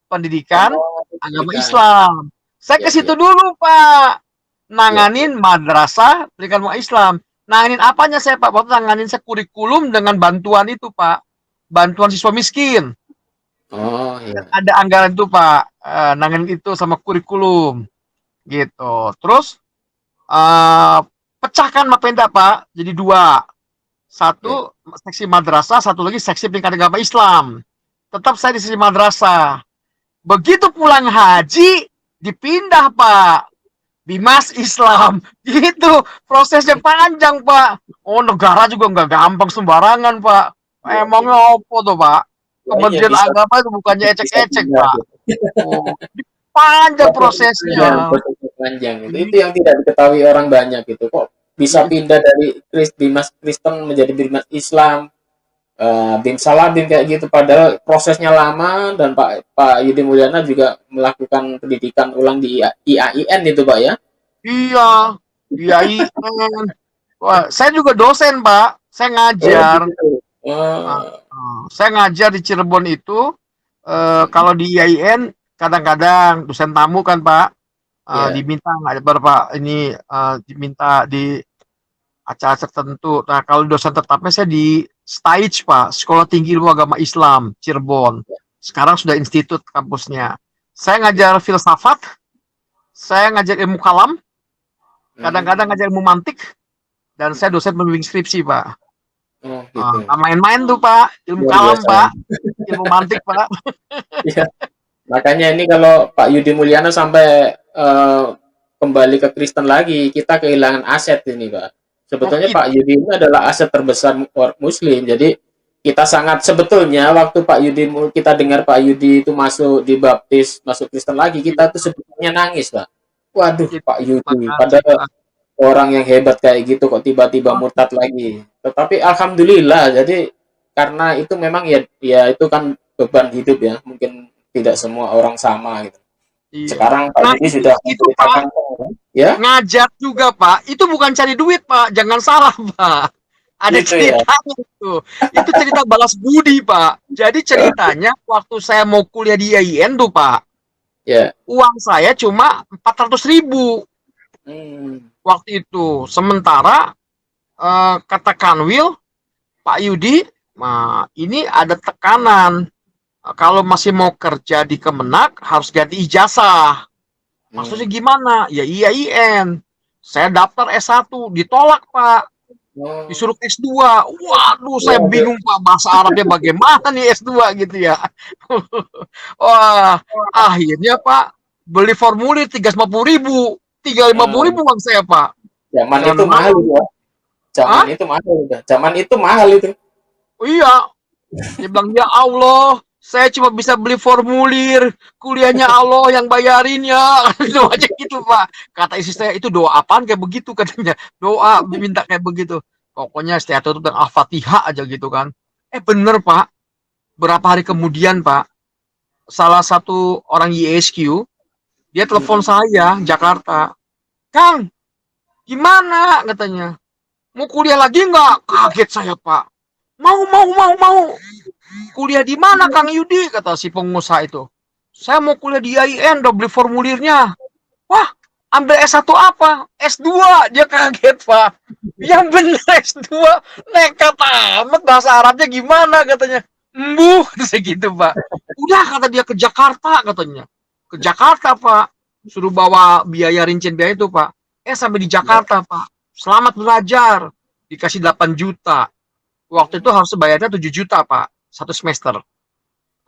Speaker 2: Pendidikan
Speaker 1: Oh,
Speaker 2: Agama
Speaker 1: pendidikan.
Speaker 2: Islam. Saya ke
Speaker 1: Ya,
Speaker 2: situ
Speaker 1: ya,
Speaker 2: dulu Pak.
Speaker 1: ya, ya.
Speaker 2: Nanganin Madrasah Pendidikan Agama Islam. Nanganin apanya saya Pak? Waktu nanganin saya kurikulum dengan bantuan itu Pak. Bantuan siswa miskin.
Speaker 1: Oh, ya.
Speaker 2: Ada anggaran itu Pak. Nanganin itu sama kurikulum. Gitu. Terus eh, pecahkan Mapenda Pak. Jadi dua.
Speaker 1: Ya.
Speaker 2: Satu seksi madrasah, satu lagi seksi pendidikan agama Islam. Tetap saya di sisi madrasah. Begitu pulang haji, dipindah Pak. Bimas Islam. Gitu. Prosesnya panjang Pak. Oh, negara juga nggak gampang sembarangan Pak.
Speaker 1: Ya, ya.
Speaker 2: Emangnya apa tuh Pak?
Speaker 1: Ya, iya
Speaker 2: Kementerian
Speaker 1: bisa
Speaker 2: Agama itu bukannya
Speaker 1: bisa
Speaker 2: ecek-ecek
Speaker 1: pindah
Speaker 2: Pak.
Speaker 1: gitu.
Speaker 2: Oh, panjang
Speaker 1: Prosesnya panjang,
Speaker 2: prosesnya.
Speaker 1: prosesnya panjang gitu. Itu yang tidak diketahui orang banyak gitu. Kok bisa pindah dari Dimas Kristen menjadi Dimas Islam, Bim Salabim kayak gitu. Padahal prosesnya lama dan Pak Pak Yudi Mulyana juga melakukan pendidikan ulang di IAIN itu Pak ya.
Speaker 2: Iya, iya, IN. Wah, saya juga dosen, Pak. Saya
Speaker 1: Oh
Speaker 2: ngajar.
Speaker 1: gitu.
Speaker 2: Ah,
Speaker 1: Oh,
Speaker 2: saya ngajar di Cirebon itu. Kalau di IAIN kadang-kadang dosen tamu kan, Pak.
Speaker 1: ya.
Speaker 2: Diminta ada beberapa ini diminta di acara tertentu. Nah, kalau dosen tetapnya saya di STAIJ, Pak, Sekolah Tinggi Ilmu Agama Islam, Cirebon. Sekarang sudah institut kampusnya. Saya ngajar filsafat, saya ngajar ilmu kalam, kadang-kadang
Speaker 1: Hmm.
Speaker 2: ngajar ilmu mantik, dan saya dosen pembimbing skripsi, Pak.
Speaker 1: Oh gitu.
Speaker 2: Main-main tuh, Pak. Ilmu
Speaker 1: Luar
Speaker 2: kalam,
Speaker 1: biasa.
Speaker 2: Pak. Ilmu mantik, Pak.
Speaker 1: Iya. Makanya ini kalau Pak Yudi Mulyana sampai kembali ke Kristen lagi, kita kehilangan aset ini, Pak.
Speaker 2: Oh,
Speaker 1: Sebetulnya Pak Yudi ini adalah aset terbesar Muslim. Jadi kita sangat sebetulnya waktu kita dengar Pak Yudi itu masuk dibaptis, masuk Kristen lagi, kita tuh sebetulnya nangis, Pak. Waduh, Pak Yudi,
Speaker 2: makasih,
Speaker 1: padahal
Speaker 2: Pak.
Speaker 1: orang yang hebat kayak gitu kok tiba-tiba
Speaker 2: Oh,
Speaker 1: murtad lagi. Tetapi alhamdulillah, jadi karena itu memang ya itu kan beban hidup ya. Mungkin tidak semua orang sama gitu.
Speaker 2: iya.
Speaker 1: Sekarang Pak
Speaker 2: Nah,
Speaker 1: Yudi sudah
Speaker 2: itu, Pak,
Speaker 1: menceritakan ya,
Speaker 2: ngajar juga, Pak. Itu bukan cari duit, Pak. Jangan salah, Pak. Ada
Speaker 1: gitu ya.
Speaker 2: ceritanya itu. Itu cerita balas budi, Pak. Jadi ceritanya waktu saya mau kuliah di IAIN tuh, Pak.
Speaker 1: Ya.
Speaker 2: Uang saya cuma 400.000
Speaker 1: Hmm.
Speaker 2: waktu itu. Sementara kata Kanwil, Pak Yudi, nah, ini ada tekanan. Kalau masih mau kerja di Kemenak harus ganti ijazah. Maksudnya
Speaker 1: Hmm.
Speaker 2: gimana? Ya IAIN. Saya daftar S1, ditolak Pak.
Speaker 1: Oh,
Speaker 2: Disuruh S2. Waduh, saya
Speaker 1: waduh.
Speaker 2: bingung Pak, bahasa Arabnya bagaimana nih S2 gitu ya. Wah, akhirnya Pak beli formulir 350.000. 350.000
Speaker 1: Hmm.
Speaker 2: uang saya Pak.
Speaker 1: Zaman
Speaker 2: Saya
Speaker 1: itu mahal itu ya. Zaman
Speaker 2: ah,
Speaker 1: itu mahal udah. Zaman itu mahal itu.
Speaker 2: oh iya. Dia bilang, ya Allah, saya cuma bisa beli formulir, kuliahnya Allah yang bayarin ya. Itu aja gitu Pak. Kata istri saya, itu doa apaan kayak begitu katanya. Doa minta kayak begitu. Pokoknya setiap tutup dan Al-Fatihah aja gitu kan. Bener Pak. Berapa hari kemudian Pak, salah satu orang YSQ, dia telepon
Speaker 1: Hmm.
Speaker 2: saya, Jakarta. Kang, gimana katanya? Mau kuliah lagi nggak? Kaget saya Pak. Mau. Kuliah di mana Kang Yudi? Kata si pengusaha itu. Saya mau kuliah di IAIN, udah beli formulirnya. Wah, ambil S1 apa? S2. Dia kaget, Pak. Yang bener S2. Nekat amat, bahasa Arabnya gimana katanya. Embuh, segitu Pak. Udah, kata dia, ke Jakarta katanya. Ke Jakarta, Pak. Suruh bawa biaya rincian biaya itu, Pak. Sampai di
Speaker 1: Ya.
Speaker 2: Jakarta, Pak. Selamat belajar. Dikasih 8 juta. Waktu itu harus bayarnya 7 juta, Pak. Satu semester.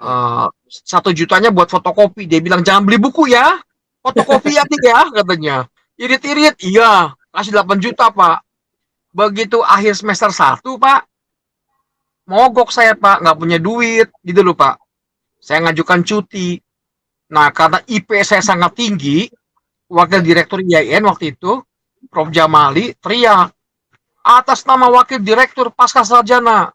Speaker 1: Ya.
Speaker 2: 1 jutanya buat fotokopi. Dia bilang jangan beli buku ya, fotokopi aja ya katanya. Irit-irit, iya, kasih 8 juta Pak. Begitu akhir semester 1 Pak, mogok saya Pak, nggak punya duit, gitu loh Pak. Saya ngajukan cuti. Nah, karena IP saya sangat tinggi, wakil
Speaker 1: Ya.
Speaker 2: direktur IAIN waktu itu, Prof. Jamali, teriak, atas nama wakil direktur pasca sarjana,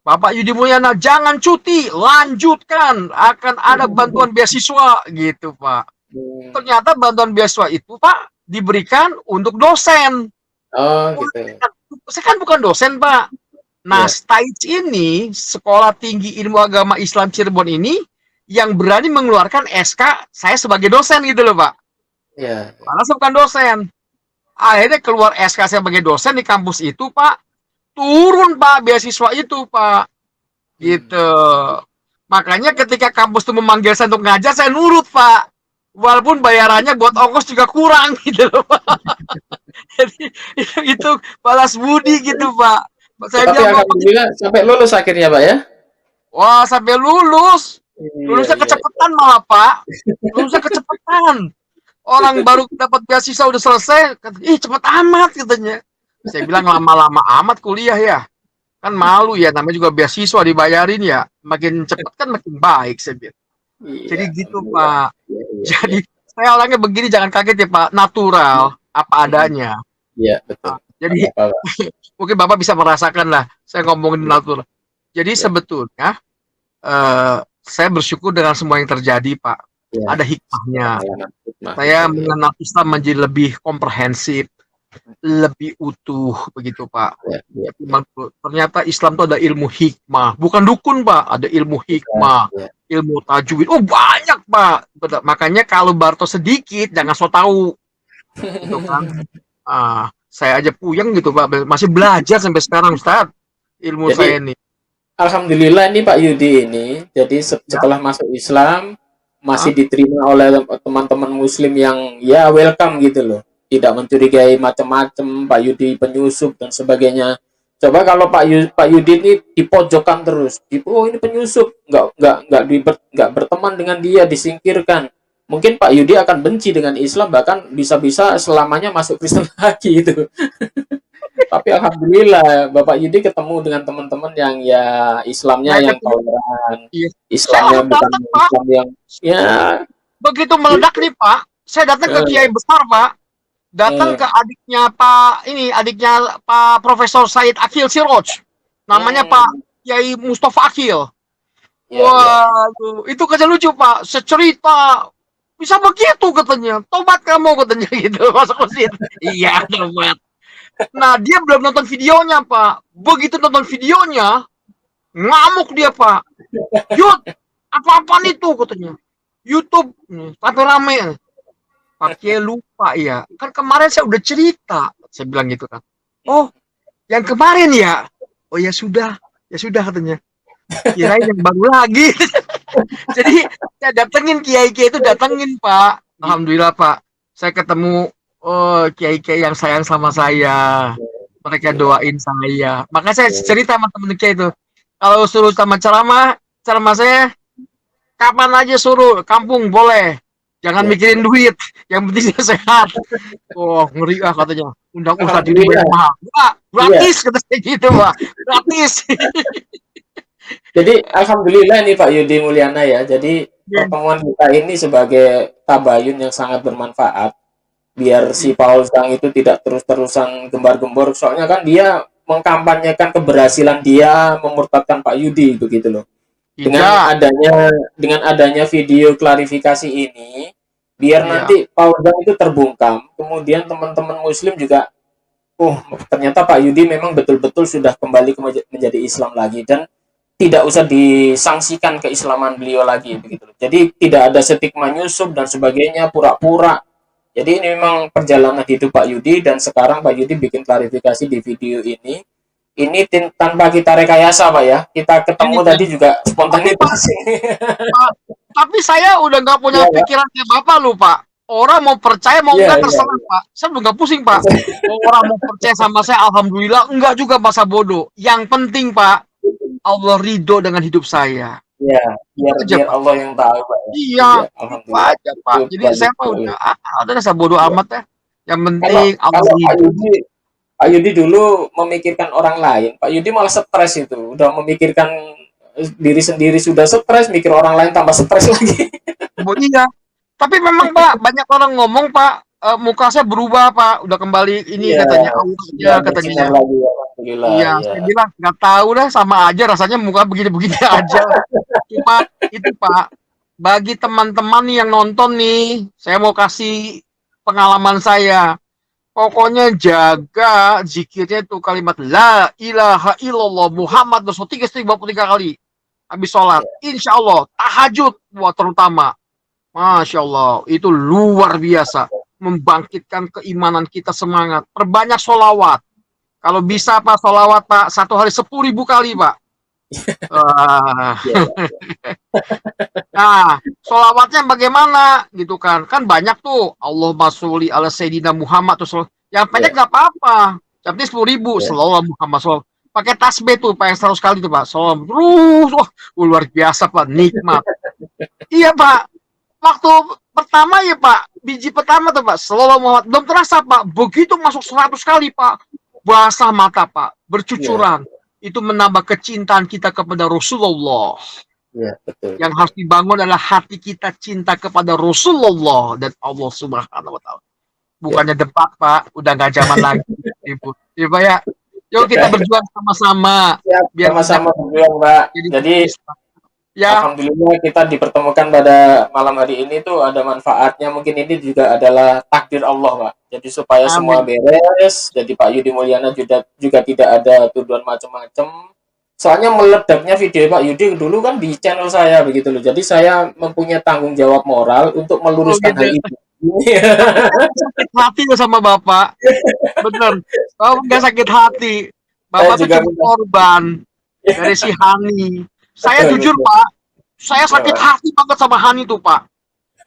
Speaker 2: Bapak Yudi Mulyana, jangan cuti, lanjutkan, akan ada bantuan beasiswa, gitu Pak.
Speaker 1: Hmm.
Speaker 2: Ternyata bantuan beasiswa itu Pak, diberikan untuk dosen.
Speaker 1: Oh
Speaker 2: Wah,
Speaker 1: gitu.
Speaker 2: saya kan bukan dosen Pak. Nah,
Speaker 1: Ya.
Speaker 2: STAIJ ini, Sekolah Tinggi Ilmu Agama Islam Cirebon ini, yang berani mengeluarkan SK saya sebagai dosen gitu loh Pak.
Speaker 1: Ya.
Speaker 2: Padahal saya bukan dosen. Akhirnya keluar SK saya sebagai dosen di kampus itu Pak. Turun Pak beasiswa itu Pak.
Speaker 1: Hmm.
Speaker 2: Gitu. Makanya ketika kampus itu memanggil saya untuk ngajar, saya nurut Pak. Walaupun bayarannya buat ongkos juga kurang gitu loh Pak. Jadi itu balas budi gitu Pak. Saya
Speaker 1: Tetapi
Speaker 2: bilang, Bapak,
Speaker 1: alhamdulillah sampai lulus akhirnya Pak ya.
Speaker 2: wah sampai lulus.
Speaker 1: Iya
Speaker 2: Lulusnya
Speaker 1: iya.
Speaker 2: kecepatan malah Pak. Lulusnya kecepatan. Orang baru dapat beasiswa udah selesai. Ih cepet amat katanya. Saya bilang lama-lama amat kuliah ya. Kan malu ya, namanya juga beasiswa dibayarin ya. Makin cepet kan makin baik saya bilang.
Speaker 1: Iya,
Speaker 2: Jadi gitu
Speaker 1: alhamdulillah.
Speaker 2: Pak.
Speaker 1: Iya iya iya.
Speaker 2: Jadi saya orangnya begini jangan kaget ya Pak. Natural. Apa
Speaker 1: Mhm.
Speaker 2: adanya.
Speaker 1: Iya betul. Nggak
Speaker 2: Jadi
Speaker 1: apa-apa Pak.
Speaker 2: mungkin Bapak bisa merasakan lah. Saya ngomongin natural. Jadi
Speaker 1: Ya
Speaker 2: sebetulnya saya bersyukur dengan semua yang terjadi Pak.
Speaker 1: ya.
Speaker 2: Ada hikmahnya.
Speaker 1: Pengalaman hikmah
Speaker 2: Saya
Speaker 1: itu ya.
Speaker 2: mengenal Islam menjadi lebih komprehensif, lebih utuh begitu Pak.
Speaker 1: Ya ya ya.
Speaker 2: Ternyata Islam itu ada ilmu hikmah, bukan dukun Pak, ada ilmu
Speaker 1: Ya
Speaker 2: hikmah,
Speaker 1: ya.
Speaker 2: ilmu tajwid. Oh banyak Pak. Makanya kalau Barto sedikit jangan so tahu, gitu kan. Saya aja puyeng gitu Pak, masih belajar sampai sekarang Ustaz ilmu
Speaker 1: Jadi
Speaker 2: saya ini.
Speaker 1: alhamdulillah ini Pak Yudi ini, jadi
Speaker 2: Ya,
Speaker 1: setelah masuk Islam masih
Speaker 2: ah,
Speaker 1: diterima oleh teman-teman Muslim yang ya welcome gitu loh, tidak mencurigai macam-macam Pak Yudi penyusup dan sebagainya. Coba kalau Pak Yudi ini dipojokkan terus, oh ini penyusup, nggak berteman dengan dia, disingkirkan. Mungkin Pak Yudi akan benci dengan Islam, bahkan bisa-bisa selamanya masuk Kristen lagi itu. Tapi alhamdulillah Bapak Yudi ketemu dengan teman-teman yang ya Islamnya
Speaker 2: saya
Speaker 1: yang
Speaker 2: ketemu,
Speaker 1: toleran,
Speaker 2: iya. Saya
Speaker 1: Islamnya
Speaker 2: langsung
Speaker 1: bukan
Speaker 2: datang Pak.
Speaker 1: Islam yang ya
Speaker 2: Begitu meledak
Speaker 1: gitu.
Speaker 2: nih Pak, saya datang ke
Speaker 1: Eh,
Speaker 2: Kiai besar Pak. Datang
Speaker 1: eh,
Speaker 2: ke adiknya Pak Profesor Said Akil Siroj, namanya Pak
Speaker 1: hmm,
Speaker 2: Kiai Mustafa Akil.
Speaker 1: ya ya.
Speaker 2: Waduh, itu kerja lucu Pak, secerita bisa begitu katanya, tobat kamu katanya gitu masuk masjid. Iya tobat. Nah dia belum nonton videonya Pak, begitu nonton videonya ngamuk dia Pak. Yud, apa-apaan itu katanya, YouTube sampai rame. Pak Kiai lupa ya, kan kemarin saya udah cerita, saya bilang gitu kan. Oh, yang kemarin ya? Oh ya sudah katanya. Kirain yang baru lagi. Jadi saya datengin kiai-kiai itu datengin Pak. Alhamdulillah Pak, saya ketemu kiai-kiai yang sayang sama saya. Mereka
Speaker 1: Alhamdulillah.
Speaker 2: doain saya. Makanya saya cerita sama temen kiai itu. Kalau suruh sama ceramah saya kapan aja suruh, kampung boleh. Jangan
Speaker 1: Ya,
Speaker 2: mikirin duit, yang penting saya sehat. Oh, ngeri katanya. Undang Ustadz ini banyak
Speaker 1: alhamdulillah.
Speaker 2: mahal. Wah,
Speaker 1: Iya.
Speaker 2: gratis kata saya gitu, Pak. Gratis.
Speaker 1: Jadi alhamdulillah nih Pak Yudi Mulyana ya. Jadi
Speaker 2: Iya,
Speaker 1: pertemuan kita ini sebagai tabayun yang sangat bermanfaat. Biar si Paul Zhang itu tidak terus-terusan gembar-gembor. Soalnya kan dia mengkampanyekan keberhasilan dia memurtadkan Pak Yudi begitu loh.
Speaker 2: tidak.
Speaker 1: Dengan adanya video klarifikasi ini, biar
Speaker 2: Iya,
Speaker 1: nanti Paul Zhang itu terbungkam, kemudian teman-teman Muslim juga, oh ternyata Pak Yudi memang betul-betul sudah kembali menjadi Islam lagi dan tidak usah disangsikan keislaman beliau lagi begitu. Jadi tidak ada stigma nyusup dan sebagainya pura-pura. Jadi ini memang perjalanan hidup Pak Yudi dan sekarang Pak Yudi bikin klarifikasi di video ini. Ini tanpa kita rekayasa Pak ya. Kita
Speaker 2: ini
Speaker 1: ketemu
Speaker 2: kan.
Speaker 1: tadi juga
Speaker 2: Tapi Pak,
Speaker 1: spontanitas.
Speaker 2: Pak, tapi saya udah nggak punya
Speaker 1: Iya Pak.
Speaker 2: pikiran kayak Bapak lu, Pak. Orang mau percaya mau
Speaker 1: Iya
Speaker 2: enggak
Speaker 1: iya.
Speaker 2: terserah, Pak. Saya udah nggak pusing, Pak. Orang mau percaya sama saya, alhamdulillah. Enggak juga masa bodoh. Yang penting, Pak, Allah ridho dengan hidup saya.
Speaker 1: Iya,
Speaker 2: Itu
Speaker 1: biar
Speaker 2: aja,
Speaker 1: biar
Speaker 2: Pak.
Speaker 1: Allah yang tahu, Pak, ya.
Speaker 2: Iya,
Speaker 1: Iya,
Speaker 2: itu
Speaker 1: alhamdulillah.
Speaker 2: aja,
Speaker 1: Itu
Speaker 2: Pak. Jadi saya
Speaker 1: bagus
Speaker 2: mah
Speaker 1: sekali.
Speaker 2: udah, udah saya bodo
Speaker 1: Iya.
Speaker 2: amat ya. Yang
Speaker 1: Kalau
Speaker 2: penting Allah
Speaker 1: kalau
Speaker 2: ridho.
Speaker 1: Pak Yudi dulu memikirkan orang lain, Pak Yudi malah stres itu. Udah memikirkan diri sendiri sudah stres, mikir orang lain tambah stres lagi.
Speaker 2: Iya. Tapi memang Pak, banyak orang ngomong Pak, muka saya berubah Pak, udah kembali ini
Speaker 1: Iya,
Speaker 2: katanya auranya
Speaker 1: sudah
Speaker 2: katanya
Speaker 1: bersinar
Speaker 2: ya.
Speaker 1: lagi, alhamdulillah.
Speaker 2: Iya,
Speaker 1: Iya.
Speaker 2: saya bilang nggak tahu dah sama aja rasanya muka begini-begini aja. Cuma itu Pak, bagi teman-teman nih yang nonton nih, saya mau kasih pengalaman saya. Pokoknya jaga zikirnya itu kalimat la ilaha illallah Muhammad Rasul 353 kali habis sholat.
Speaker 1: Iya.
Speaker 2: Insya Allah tahajud buat terutama. Masya Allah, itu luar biasa. Membangkitkan keimanan kita semangat. Perbanyak solawat. Kalau bisa Pak, solawat Pak, satu hari 10.000 kali Pak. Ah,
Speaker 1: Iya, Pak.
Speaker 2: Nah, solawatnya bagaimana gitu kan? Kan banyak tuh. Allahumma sholli ala Sayyidina Muhammad. Tuh, yang pendek
Speaker 1: Iya.
Speaker 2: nggak apa-apa. Yang penting 10.000.
Speaker 1: Iya.
Speaker 2: Selalu Muhammad SAW. Pakai tasbih tuh, Pak, yang 100 kali tuh Pak. Salam terus. Wah, luar biasa Pak. Nikmat. Iya Pak. Waktu pertama ya Pak. Biji pertama tuh Pak. Selalu Muhammad. Belum terasa Pak. Begitu masuk 100 kali Pak. Basah mata Pak.
Speaker 1: Iya.
Speaker 2: Bercucuran. Itu menambah kecintaan kita kepada Rasulullah.
Speaker 1: Iya, betul,
Speaker 2: Yang
Speaker 1: betul.
Speaker 2: harus dibangun adalah hati kita cinta kepada Rasulullah dan Allah Subhanahu wa taala.
Speaker 1: Iya.
Speaker 2: Bukannya debat, Pak. Udah nggak zaman lagi. Ibu. Ya, Pak ya. Yuk kita
Speaker 1: Iya.
Speaker 2: berjuang sama-sama
Speaker 1: Siap,
Speaker 2: biar kita
Speaker 1: sama-sama berjuang, Mbak.
Speaker 2: jadi
Speaker 1: Jadi
Speaker 2: Islam. Ya,
Speaker 1: alhamdulillah kita dipertemukan pada malam hari ini tuh ada manfaatnya. Mungkin ini juga adalah takdir Allah, Pak. Jadi supaya semua
Speaker 2: amin.
Speaker 1: beres, jadi Pak Yudi Mulyana juga tidak ada tuduhan macam-macam. Soalnya meledaknya video Pak Yudi dulu kan di channel saya begitu loh. Jadi saya mempunyai tanggung jawab moral untuk
Speaker 2: Oh
Speaker 1: meluruskan
Speaker 2: gitu.
Speaker 1: hal itu.
Speaker 2: Tapi saya sakit hati loh sama Bapak. Bener. Bapak nggak sakit hati.
Speaker 1: Saya
Speaker 2: Bapak tuh
Speaker 1: juga
Speaker 2: cuma
Speaker 1: minta.
Speaker 2: korban dari si Hani. Saya
Speaker 1: Betul,
Speaker 2: jujur,
Speaker 1: betul.
Speaker 2: Pak. Saya
Speaker 1: Ya,
Speaker 2: sakit
Speaker 1: Pak.
Speaker 2: hati banget sama Hani tuh, Pak.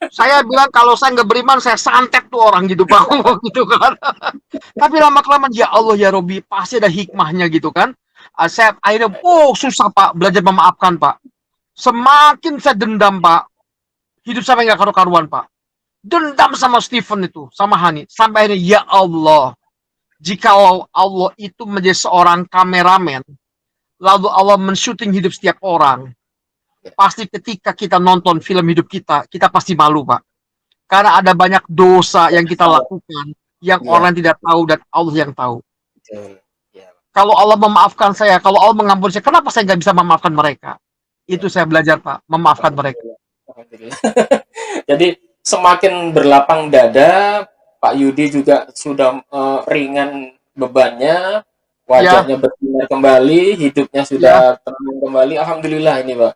Speaker 2: Saya bilang kalau saya nggak beriman saya santet tuh orang gitu Pak gitu kan. Tapi lama kelamaan ya Allah ya Robi pasti ada hikmahnya gitu kan. Saya akhirnya susah Pak belajar memaafkan Pak. Semakin saya dendam Pak, hidup sampai nggak karu-karuan Pak. Dendam sama Stephen itu, sama Hani. Sampai akhirnya ya Allah, jika Allah itu menjadi seorang kameramen, lalu Allah men-syuting hidup setiap orang, pasti ketika kita nonton film hidup kita, kita pasti malu Pak. Karena ada banyak dosa yang kita lakukan yang
Speaker 1: Iya,
Speaker 2: orang tidak tahu dan Allah yang tahu.
Speaker 1: betul. Ya,
Speaker 2: Kalau Allah memaafkan saya, kalau Allah mengampuni saya, kenapa saya nggak bisa memaafkan mereka? Itu saya belajar Pak, memaafkan mereka.
Speaker 1: alhamdulillah. Alhamdulillah. Jadi semakin berlapang dada, Pak Yudi juga sudah ringan bebannya,
Speaker 2: Ya,
Speaker 1: wajahnya bersinar kembali, hidupnya
Speaker 2: ya.
Speaker 1: sudah tenang kembali. Alhamdulillah ini, Pak.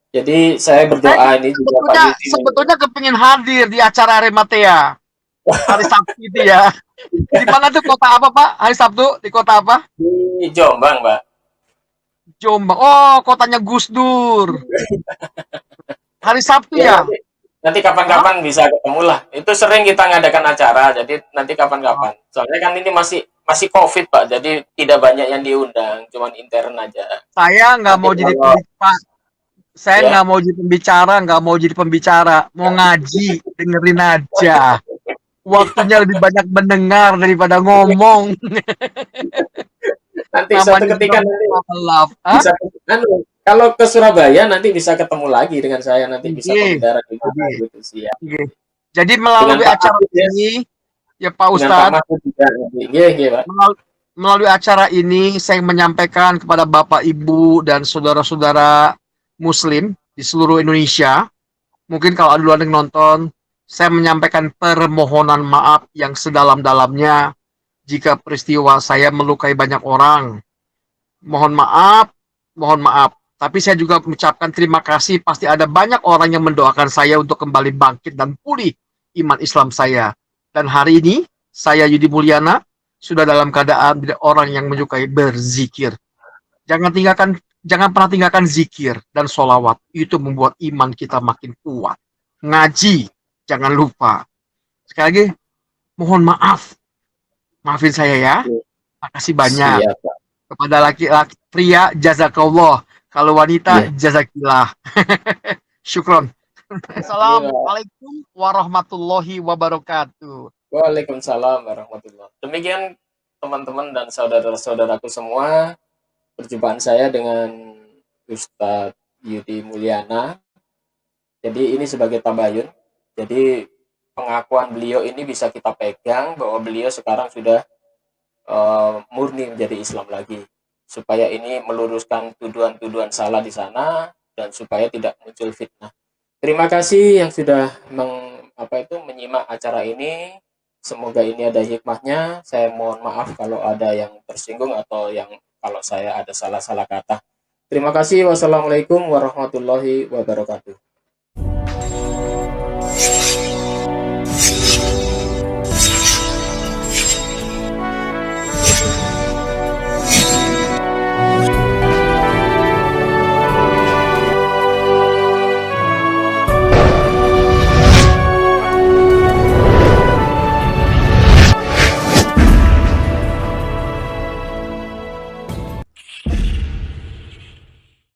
Speaker 1: Jadi saya
Speaker 2: Saya
Speaker 1: berdoa ini juga Pak
Speaker 2: sebetulnya
Speaker 1: Yudi
Speaker 2: sebetulnya kepingin hadir di acara Arimatea hari Sabtu itu ya. Di mana tuh kota apa Pak? Hari Sabtu di kota apa?
Speaker 1: di Jombang, Pak.
Speaker 2: Jombang. Oh, kotanya Gus Dur. Hari Sabtu
Speaker 1: Ya
Speaker 2: ya?
Speaker 1: nanti
Speaker 2: Hah?
Speaker 1: kapan-kapan bisa ketemu lah. Itu sering kita ngadakan acara, jadi nanti kapan-kapan. Soalnya kan ini masih masih COVID, Pak. Jadi tidak banyak yang diundang, cuman intern aja.
Speaker 2: Saya nggak
Speaker 1: Nanti
Speaker 2: mau jadi
Speaker 1: kalau
Speaker 2: pembicara, saya
Speaker 1: ya
Speaker 2: nggak mau jadi pembicara, nggak mau jadi pembicara, mau ngaji, dengerin aja. Waktunya lebih banyak mendengar daripada ngomong.
Speaker 1: nanti suatu
Speaker 2: Namanya juga
Speaker 1: ketika nanti
Speaker 2: mualaf. Hah?
Speaker 1: bisa anu, kalau ke Surabaya nanti bisa ketemu lagi dengan saya, nanti bisa
Speaker 2: Oke,
Speaker 1: pembicara di mana
Speaker 2: oke,
Speaker 1: gitu sih ya.
Speaker 2: oke. Jadi
Speaker 1: Dengan
Speaker 2: melalui
Speaker 1: Pak
Speaker 2: acara
Speaker 1: Mahfud ya,
Speaker 2: ini, ya Pak
Speaker 1: dengan Pak
Speaker 2: Ustadz,
Speaker 1: Mahfud juga nanti. Iya, iya, Pak.
Speaker 2: melalui acara ini saya menyampaikan kepada Bapak, Ibu, dan saudara-saudara Muslim di seluruh Indonesia, mungkin kalau ada luar yang nonton, saya menyampaikan permohonan maaf yang sedalam-dalamnya jika peristiwa saya melukai banyak orang. Mohon maaf, mohon maaf. Tapi saya juga mengucapkan terima kasih. Pasti ada banyak orang yang mendoakan saya untuk kembali bangkit dan pulih iman Islam saya. Dan hari ini, saya Yudi Mulyana sudah dalam keadaan orang yang menyukai berzikir. Jangan pernah tinggalkan zikir dan solawat. Itu membuat iman kita makin kuat. Ngaji, jangan lupa. Sekali lagi, mohon maaf. Maafin saya ya. Makasih banyak
Speaker 1: Siap, Pak.
Speaker 2: kepada laki-laki pria jazakallah Kalau wanita,
Speaker 1: Iya.
Speaker 2: jazakillah. Syukron.
Speaker 1: Iya.
Speaker 2: Assalamualaikum warahmatullahi wabarakatuh.
Speaker 1: Waalaikumsalam warahmatullahi. Demikian teman-teman dan saudara-saudaraku semua, perjumpaan saya dengan Ustadz Yudi Mulyana. Jadi ini sebagai tabayun. Jadi pengakuan beliau ini bisa kita pegang bahwa beliau sekarang sudah murni menjadi Islam lagi. Supaya ini meluruskan tuduhan-tuduhan salah di sana dan supaya tidak muncul fitnah. Terima kasih yang sudah menyimak acara ini. Semoga ini ada hikmahnya. Saya mohon maaf kalau ada yang tersinggung atau yang kalau saya ada salah-salah kata. Terima kasih. Wassalamualaikum warahmatullahi wabarakatuh.